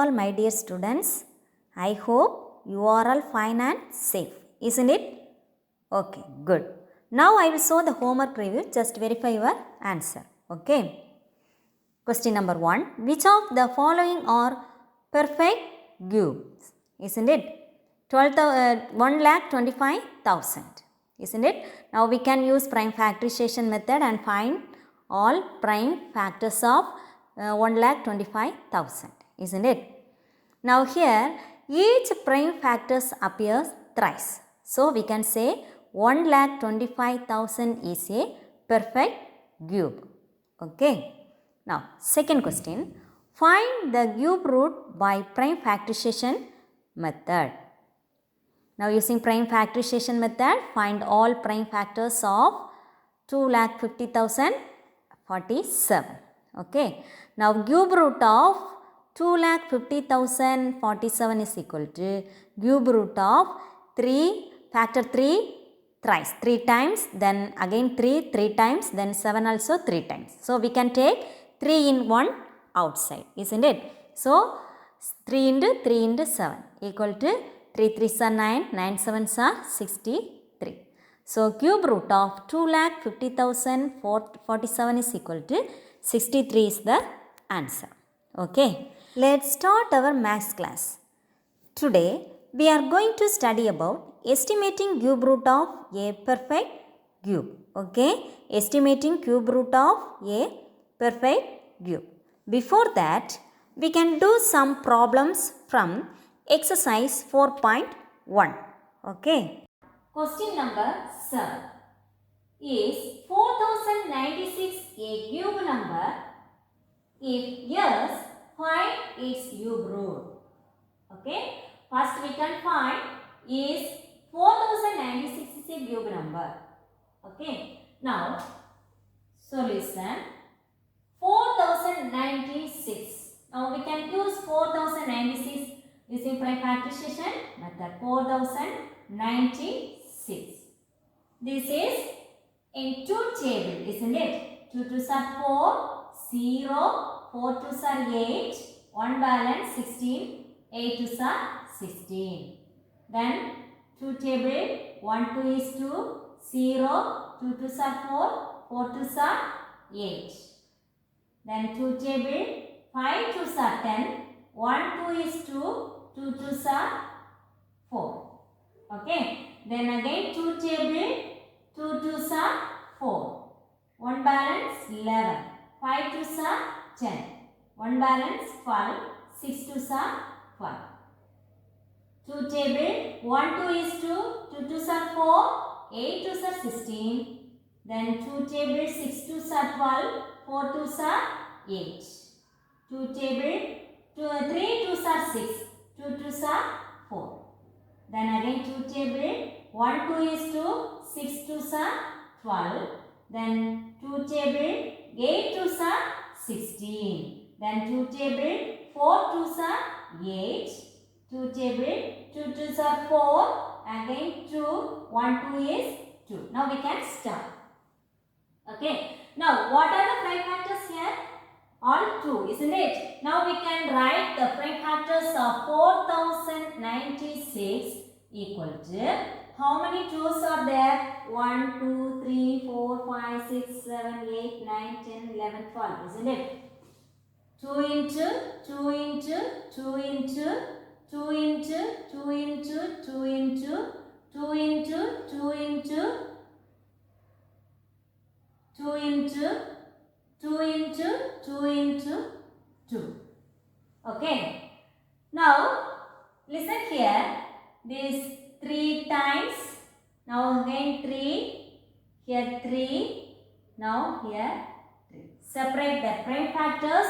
all, my dear students. I hope you are all fine and safe, isn't it? Okay, good. Now I will show the homework review. Just verify your answer. Okay. Question number 1. Which of the following are perfect cubes? Isn't it? 1,25,000. Isn't it? Now we can use prime factorization method and find all prime factors of 1,25,000. Isn't it? Now here each prime factors appears thrice. So we can say 1,25,000 is a perfect cube. Okay. Now second question. Find the cube root by prime factorization method. Now using prime factorization method, find all prime factors of 2,50,047. Okay. Now cube root of 2,50,047 is equal to cube root of 3 factor 3 thrice, 3 times, then again 3 times, then 7 also 3 times. So we can take 3 in 1 outside, isn't it? So 3 into 7 equal to 3 3s are 9, 9 7s are 63. So cube root of 2,50,047 is equal to 63 is the answer. Okay. Let's start our maths class. Today we are going to study about estimating cube root of a perfect cube. Okay. Estimating cube root of a perfect cube. Before that, we can do some problems from exercise 4.1. Okay. Question number 7. Is 4096 a cube number? If yes, find its cube root. Okay. First we can find is 4096 is a cube number. Okay. Now solution 4096. Now we can use 4096 using prime factorization method. 4096. This is in 2 table, isn't it? 2 2s are 4, 0, 4 2s are 8, 1 balance 16, 8 2s are 16. Then 2 table, 1 2 is 2, 0, 2 2s are 4, 4 2s are 8. Then 2 table, 5 2s are 10, 1 2 is 2, 2 2s are 4. Okay. Then again 2 table, 2 2s are 4. 1 balance 11. 5 2s are 10. 1 balance 12. 6 2s are 12. 2 table, 1 2 is 2, 2 2s are 4, 8 2s are 16. Then 2 table, 6 2s are 12, 4 2s are 8. 2 table, 3 2s are 6, 2 2s are 4. Then again 2 table, 1 2 is 2, 6 2s are 12. Then 2 table, 8 2s are 16. Then 2 table, 4 2s are 8. 2 table, 2 2s are 4. Again 2, 1 2 is 2. Now we can start. Okay. Now what are the prime factors here? All 2, isn't it? Now we can write the prime factors of 4096 equal to, how many 2's are there? 1, 2, 3, 4, 5, 6, 7, 8, 9, 10, 11, 12, isn't it? 2 into 2 into 2 into 2 into 2 into 2 into 2 into 2 into 2 into 2 into 2 into 2. Okay. Now listen here. This 3 times. Now again 3. Here 3. Now here 3. Separate the prime factors.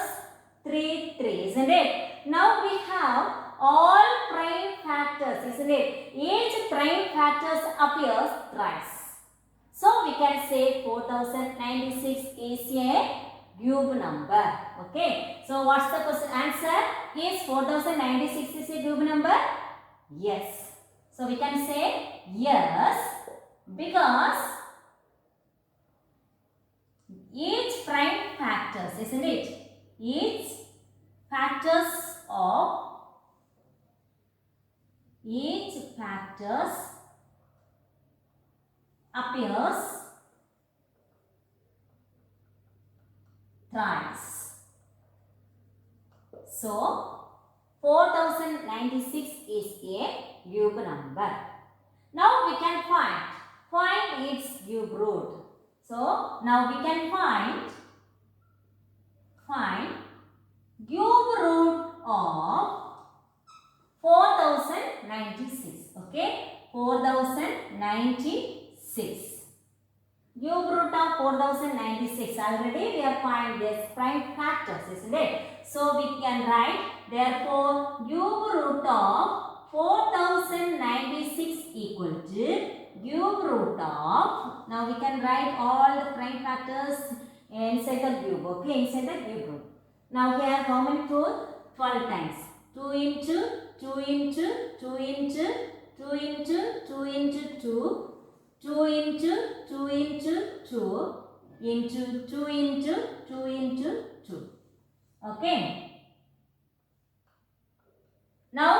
3 3, isn't it? Now we have all prime factors, isn't it? Each prime factors appears thrice. So we can say 4096 is a cube number. Okay. So what's the question answer? Is 4096 is a cube number? Yes. So we can say yes, because each prime factors, isn't it? Each factors of each factors appears thrice. So, 4096 is a cube number. Now we can find its cube root. So, now we can find cube root of 4096. Okay, 4096. Cube root of 4096. Already we have find this prime factors, isn't it? So we can write, therefore cube root of 4096 equal to cube root of, now we can write all the prime factors inside the cube, okay, inside the cube root. Now here how many 2? 12 times. 2 into 2 into 2 into 2 into 2 into 2, 2 into 2 into 2 into 2 into 2 into 2. Okay. Now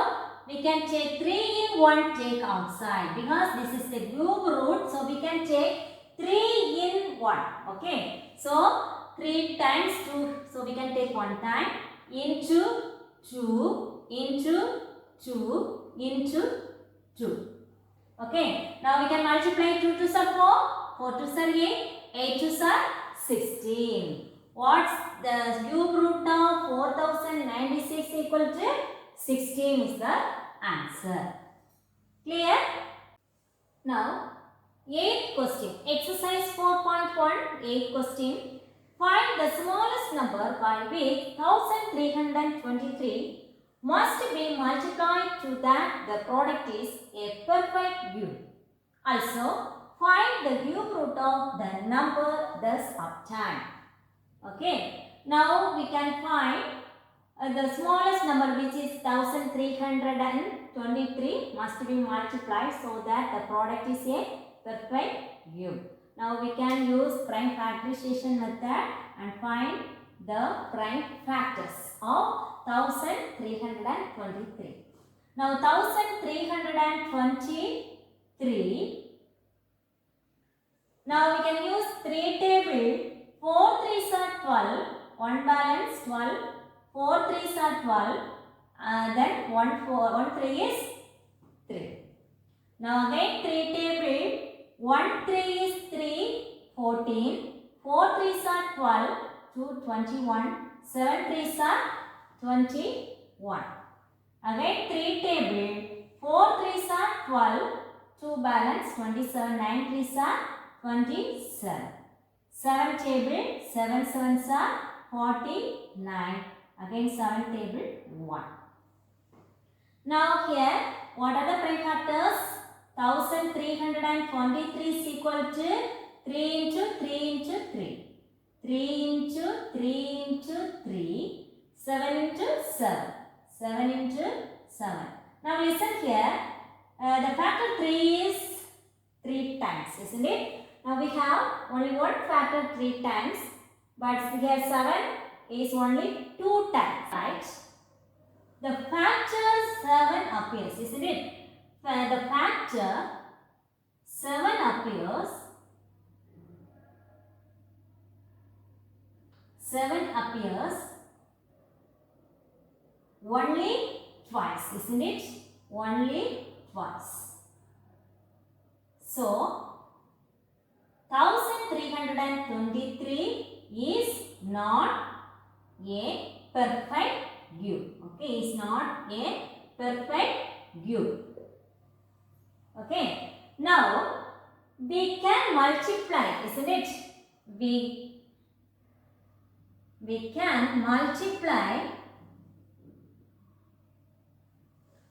we can take 3 in 1 take outside because this is the cube root. So we can take 3 in 1. Okay. So 3 times 2. So we can take 1 time into 2 into 2 into 2. Okay. Now we can multiply 2 2s are 4, 4 2s are 8, 8 2s are 16. What's the cube root of 4096 equal to? 16 is the answer. Clear? Now, 8th question. Exercise 4.1, 8th question. Find the smallest number by which 1323 must be multiplied to that the product is a perfect cube. Also, find the cube root of the number thus obtained. Okay. Now, we can find the smallest number, which is 1323, must be multiplied so that the product is a perfect cube. Now we can use prime factorization method and find the prime factors of 1323. Now 1323. Now we can use 3 table. 4 3s are 12. 1 balance 12. 4 3s are 12, then 1 3 is 3. Now again 3 table, 1 3 is 3, 14, 4 3s are 12, 2 21, 7 3s are 21. Again 3 table, 4 3s are 12, 2 balance 27, 9 3s are 27. 7 table, 7 7s are 49. Again 7 table 1. Now here what are the prime factors? 1323 is equal to 3 into 3 into 3. 3 into 3 into 3. 7 into 7. 7 into 7. Now listen here. The factor 3 is 3 times, isn't it? Now we have only one factor 3 times. But here 7 is only 2 times, right? The factor 7 appears, isn't it? The factor 7 appears. 7 appears only twice, isn't it? Only twice. So 1323 is not a perfect cube. Okay, is not a perfect cube. Okay. Now we can multiply, isn't it? We can multiply.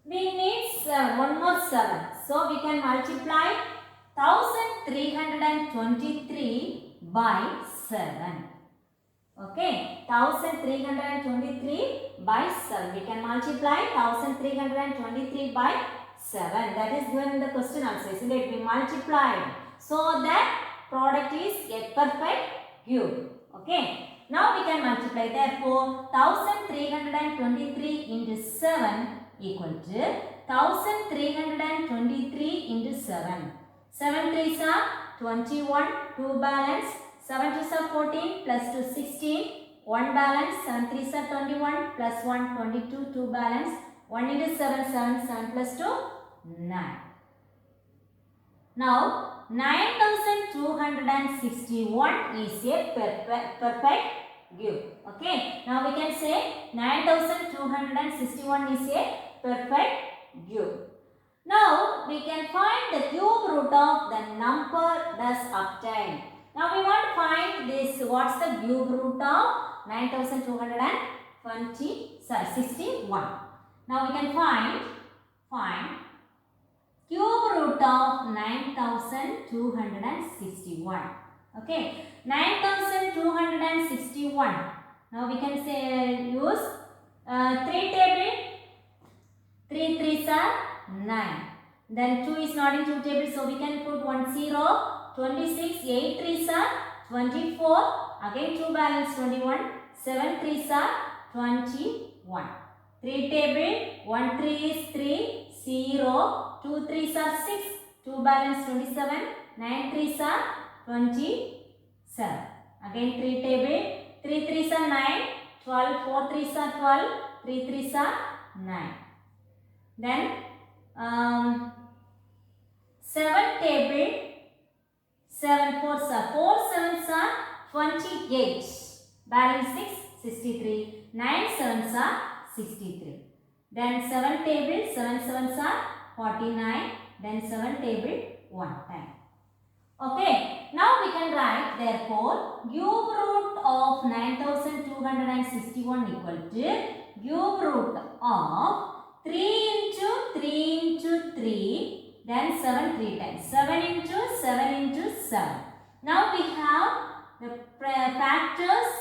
We need one more 7. So we can multiply 1323 by 7. Okay, 1323 by 7. We can multiply 1323 by 7. That is given in the question also, isn't it? We multiplied. So that product is a perfect cube. Okay. Now we can multiply. Therefore, 1323 into 7 equal to 1323 into 7. 7 3s are 21, 2 balance, 7 2s are 14, plus 2 16, 1 balance, 7 3s are 21, plus 1 22, 2 balance, 1 into 7, 7, 7 plus 2, 9. Now, 9261 is a perfect cube. Okay. Now, we can say 9261 is a perfect cube. Now, we can find the cube root of the number thus obtained. Now, we want to find this. What's the cube root of 61? Now, we can find cube root of 9261. Okay, 9261. Now we can say use 3 table. 3 3s are 9. Then 2 is not in 2 table, so we can put 1 0. 26. 8 3s are 24. Again 2 balance 21. 7 3s are 21. 3 table. 1 3 is 3. 0. 2 3s are 6. 2 balance 27. 9 3s are 27. Again 3 table. 3 3s are 9. 12. 4 3s are 12. 3 3s are 9. Then 7 table. 7 4s are 4. 7s are 28. Balance 6. 63. 9 7s are 63. Then 7 table. 7 7s are 49. Then 7 table 1 time. Okay. Now we can write, therefore, cube root of 9261 equal to cube root of 3 into 3 into 3. Then 7 3 times. 7 into 7 into 7. Now we have the factors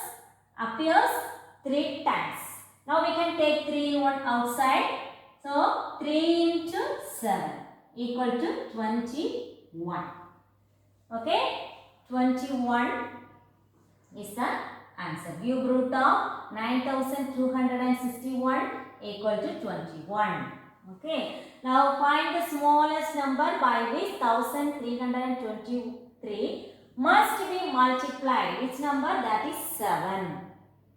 appears 3 times. Now we can take 3 in one outside. So 3 into 7 equal to 21. Okay, 21 is the answer. Cube root of 9261 equal to 21. Okay, now find the smallest number by which 1323 must be multiplied. Which number? That is 7.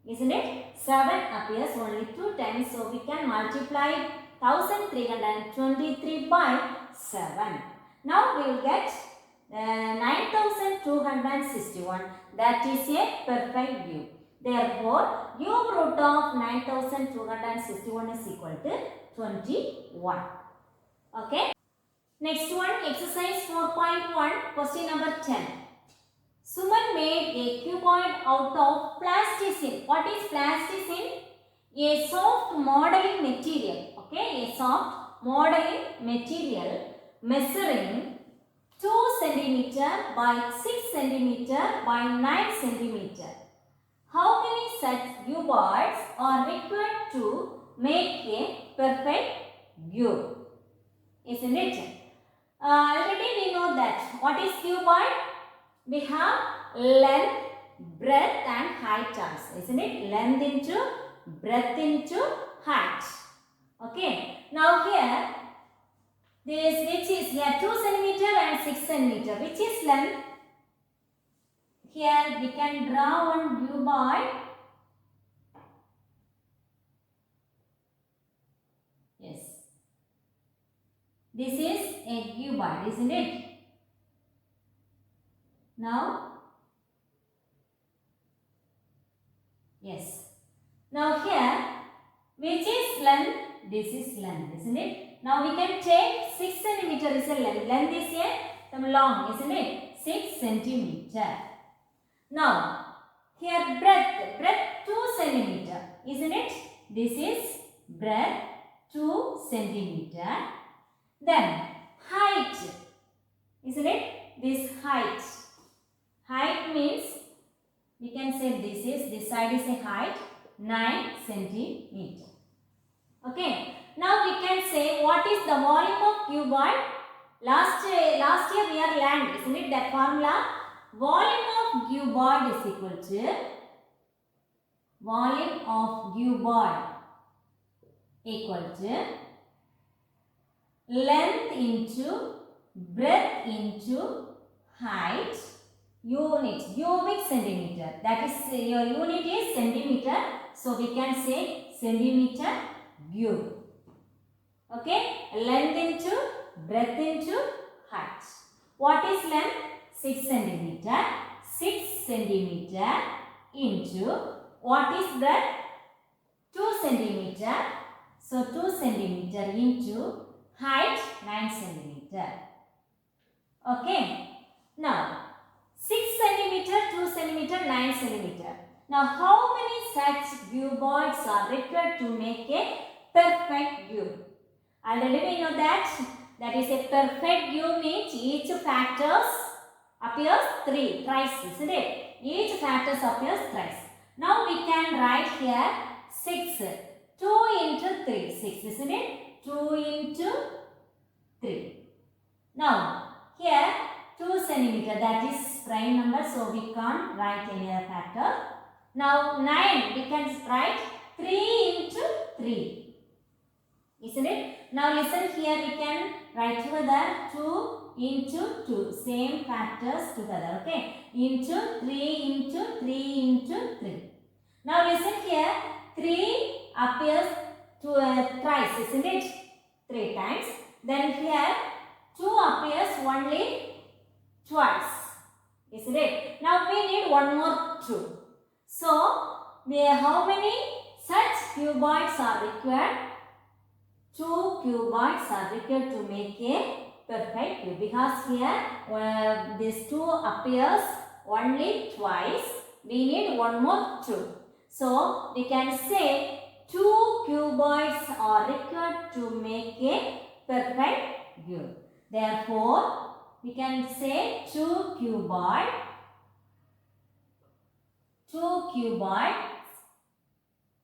Isn't it? 7 appears only 2 times, so we can multiply 1323 by 7. Now we will get 9261. That is a perfect cube. Therefore, cube root of 9261 is equal to 21. Okay. Next one, exercise 4.1, question number 10. Suman made a cuboid out of plasticine. What is plasticine? A soft modeling material. Okay, a soft modeling material measuring 2 cm by 6 cm by 9 cm. How many such cuboids are required to make a perfect cube? Isn't it? Already we know that. What is cuboid? We have length, breadth and height also. Isn't it? Length into breadth into height. Okay. Now here, this which is here 2 cm and 6 cm. Which is length? Here we can draw one cuboid. Yes. This is a cuboid, isn't it? Now, yes. Now here, which is length? This is length, isn't it? Now we can take 6 cm is a length. Length is a long, isn't it? 6 cm. Now, here breadth 2 cm, isn't it? This is breadth 2 cm. Then height, isn't it? This height. Height means we can say this side is a height 9 cm. Okay. Now we can say what is the volume of cuboid. Last year we are learned, isn't it? That formula. Volume of cuboid is equal to volume of cuboid equal to length into breadth into height unit cubic centimeter. That is your unit is centimeter. So we can say centimeter cube. Okay, length into breadth into height. What is length? 6 centimeter. 6 centimeter into what is breadth? 2 centimeter. So 2 centimeter into height 9 centimeter. Okay. Now 6 centimeter, 2 centimeter, 9 centimeter. Now how many such cuboids are required to make a perfect cube? Already we know that is a perfect cube means each factors appears thrice, isn't it? Each factors appears thrice. Now we can write here 6. 2 into 3. 6, isn't it? 2 into 3. Now here 2 centimeter, that is prime number, so we can't write any other factor. Now 9, we can write 3 into 3. Isn't it? Now listen here, we can write together 2 into 2. Same factors together. Okay. Into 3 into 3 into 3. Now listen here, 3 appears thrice, isn't it? 3 times. Then here 2 appears only twice. Isn't it? Now we need one more 2. So how many such cuboids are required? 2 cuboids are required to make a perfect cube, because here this 2 appears only twice. We need one more 2. So we can say 2 cuboids are required to make a perfect cube. Therefore, we can say 2 cuboids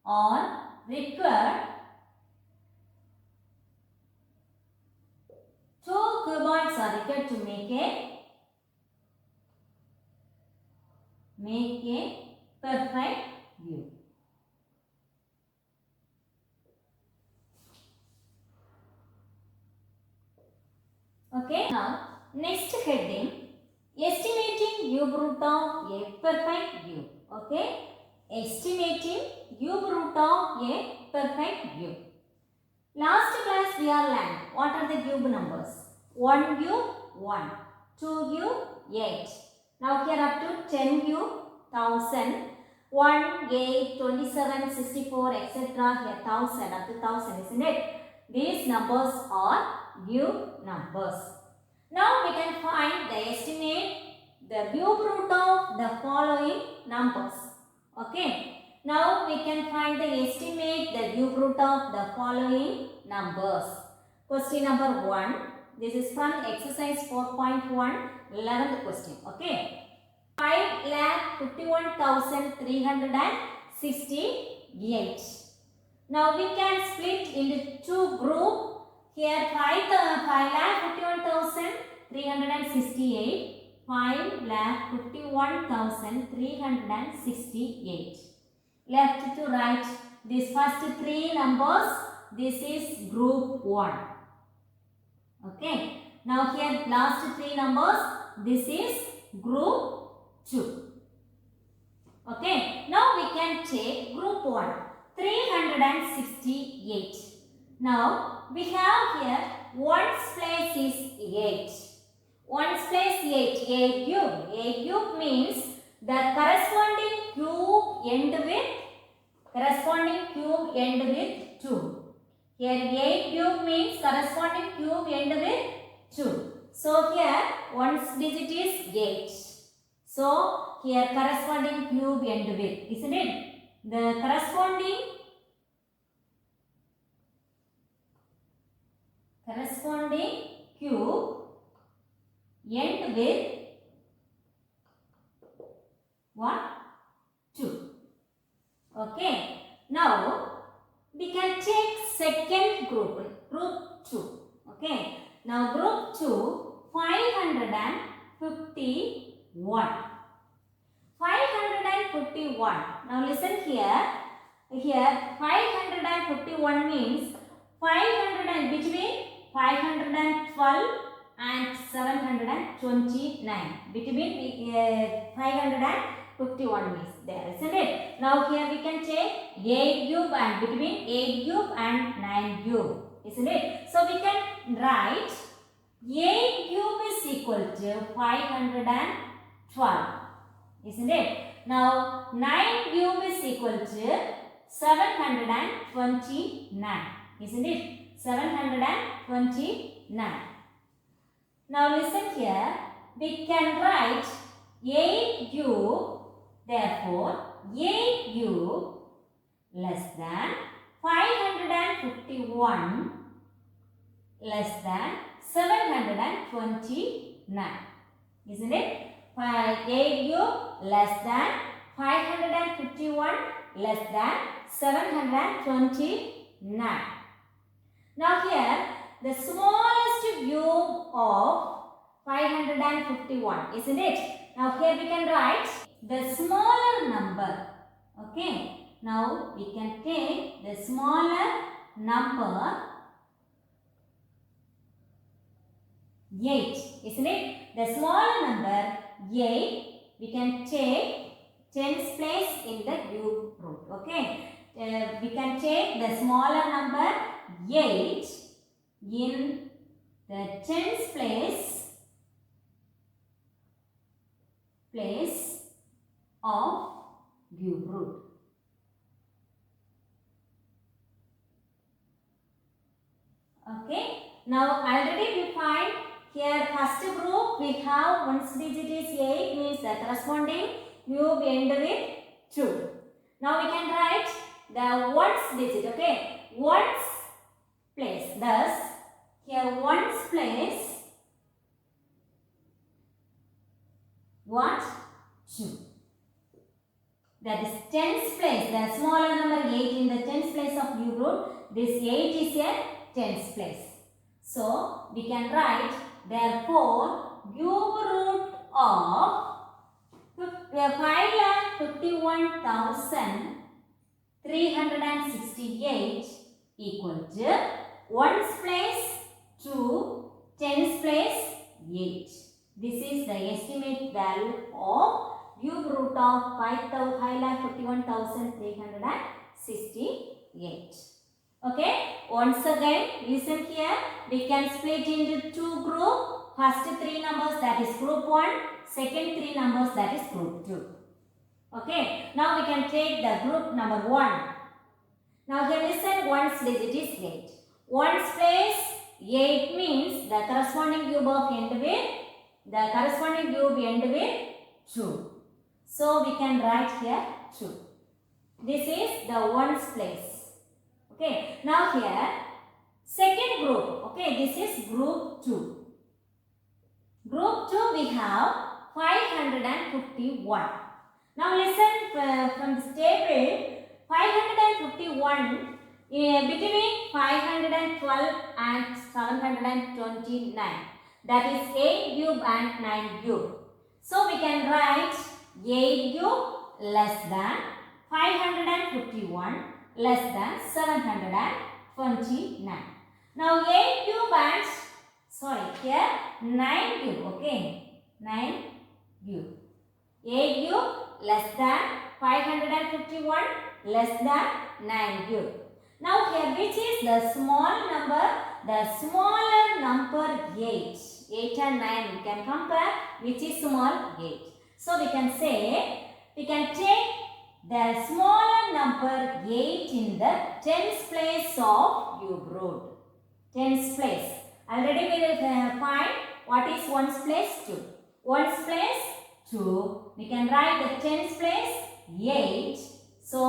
are required. 2 cuboids are required to make a perfect cube. Okay. Now next heading, estimating cube root of a perfect cube. Okay. Estimating cube root of a perfect cube. Last class we are learned what are the cube numbers. 1 cube 1, 2 cube 8. Now here up to 10 cube 1000, 1, 8, 27, 64, etc. Here 1000 up to 1000, isn't it? These numbers are cube numbers. Now we can find the estimate the cube root of the following numbers. Okay. Now we can find the estimate the cube root of the following numbers. Question number 1. This is from exercise 4.1, 11th question. Okay. 5,51,368. Now we can split into 2 groups. Here 5,51,368. 5,51,368. Left to right, these first 3 numbers, this is group 1. Okay. Now here last 3 numbers, this is group 2. Okay. Now we can take group 1, 368. Now we have here 1's place is 8. 1's place 8, 8 cube. 8 cube means the corresponding cube end with 2. Here 8 cube means corresponding cube end with 2. So here 1's digit is 8. So here corresponding cube end with, isn't it? The corresponding cube end with what? 2. Okay. Now we can take second group, group 2. Okay. Now group 2, 551. 551 551. Now listen here. Here 551 means 500 and between 512 and 729. Between 551 means there, isn't it? Now here we can take 8 cube and between 8 cube and 9 cube, isn't it? So we can write 8 cube is equal to 512, isn't it? Now 9 cube is equal to 729, isn't it? 729. Now listen here, we can write 8 cube, therefore 8 cube less than 551 less than 729, isn't it? 8 cube less than 551 less than 729. Now here the smallest cube of 551, isn't it? Now here we can write the smaller number. Okay. Now we can take the smaller number 8, isn't it? The smaller number 8, we can take tens place in the cube root. Okay. We can take the smaller number 8 in the tens place of cube root. Okay. Now already we find here first group we have ones digit is 8 means the corresponding cube end with 2. Now we can write the ones digit. Okay. Ones place. Thus here ones place what? 2. That is tens place. The smaller number 8 in the tens place of cube root. This 8 is a tens place. So we can write therefore cube root of 551,368 equal to ones place 2, tens place 8. This is the estimate value of cube root of 551,368. Okay. Once again, listen here. We can split into two groups. First 3 numbers, that is group 1. Second 3 numbers, that is group 2. Okay. Now we can take the group number 1. Now here listen, ones digit is 8. Ones place 8 means the corresponding cube of end with 2. So we can write here 2. This is the ones place. Okay. Now here second group. Okay. This is group 2. Group 2 we have 551. Now listen from this table 551 between 512 and 729. That is 8 cube and 9 cube. So we can write 8 cube less than 551 less than 729. Now 8 cube and here 9 cube. Okay. 9 cube. 8 cube less than 551 less than 9 cube. Now here which is the small number? The smaller number 8. 8 and 9 we can compare which is small 8. So we can say we can take the smaller number 8 in the tens place of cube root. Tens place. Already we will find what is ones place 2. Ones place 2. We can write the tens place 8. So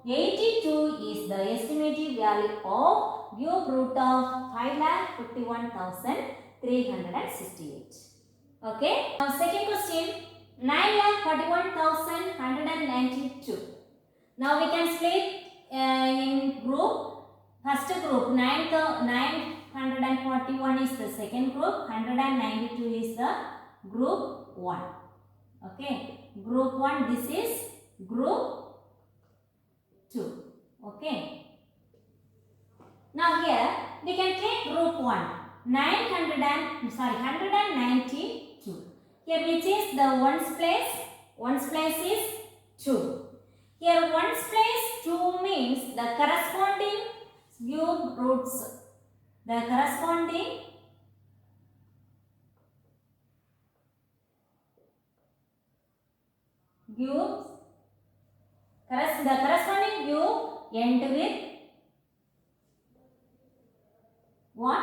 82 is the estimated value of cube root of 551,368. Okay. Now second question 9,41,192. Now we can split in group. First group 941 is the second group. 192 is the group 1. Okay. Group 1 this is group 2. Okay. Now here we can take group 1. 192. Here which is the ones place? Ones place is 2. Here ones place 2 means the corresponding cube roots. The corresponding cubes, the corresponding cube end with what?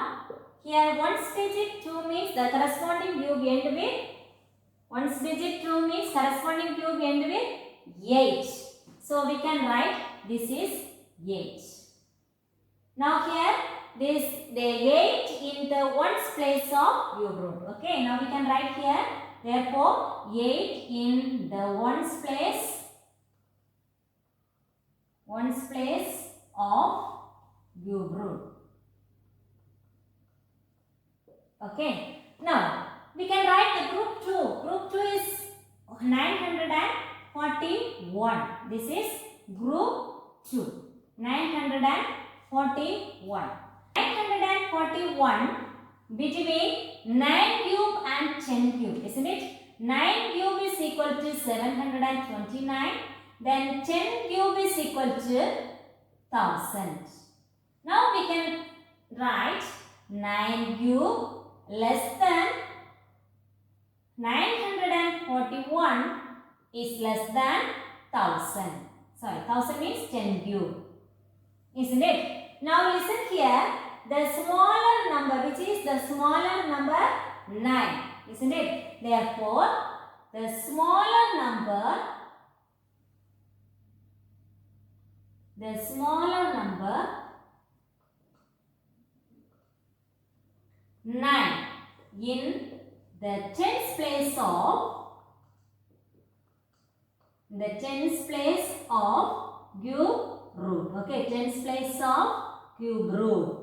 Here ones digit 2 means the corresponding cube end with ones digit 2 means corresponding cube end with 8. So we can write this is 8. Now here this the 8 in the ones place of cube root. Okay, now we can write here. Therefore 8 in the ones place of cube root. Okay. Now we can write the group 2. Group 2 is 941. This is group 2. 941. 941 between 9 cube and 10 cube, isn't it? 9 cube is equal to 729. Then 10 cube is equal to 1000. Now we can write 9 cube less than 941 is less than 1000. Sorry, 1000 means 10 cube. Isn't it? Now listen here. The smaller number, which is the smaller number 9. Isn't it? Therefore, the smaller number 9 in the tens place of cube root. Okay, tens place of cube root.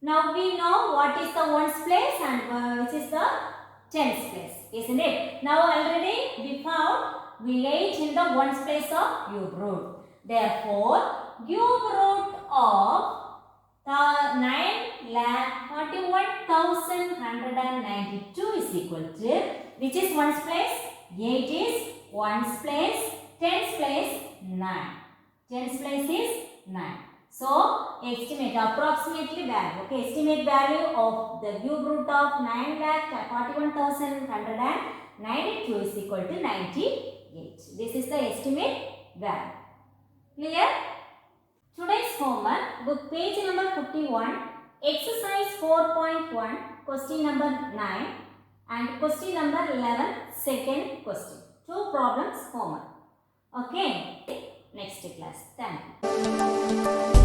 Now we know what is the ones place and which is the tens place, isn't it? Now already we found we 8 in the ones place of cube root. Therefore, cube root of 9,41,192 is equal to, which is ones place? 8 is ones place, tens place 9. Tens place is 9. So, estimate approximately value. Okay, estimate value of the cube root of 9,41,192 is equal to 98. This is the estimate value. Clear? Today's homework, book page number 51, exercise 4.1, question number 9 and question number 11, second question. 2 problems homework. Okay, next class. Thank you.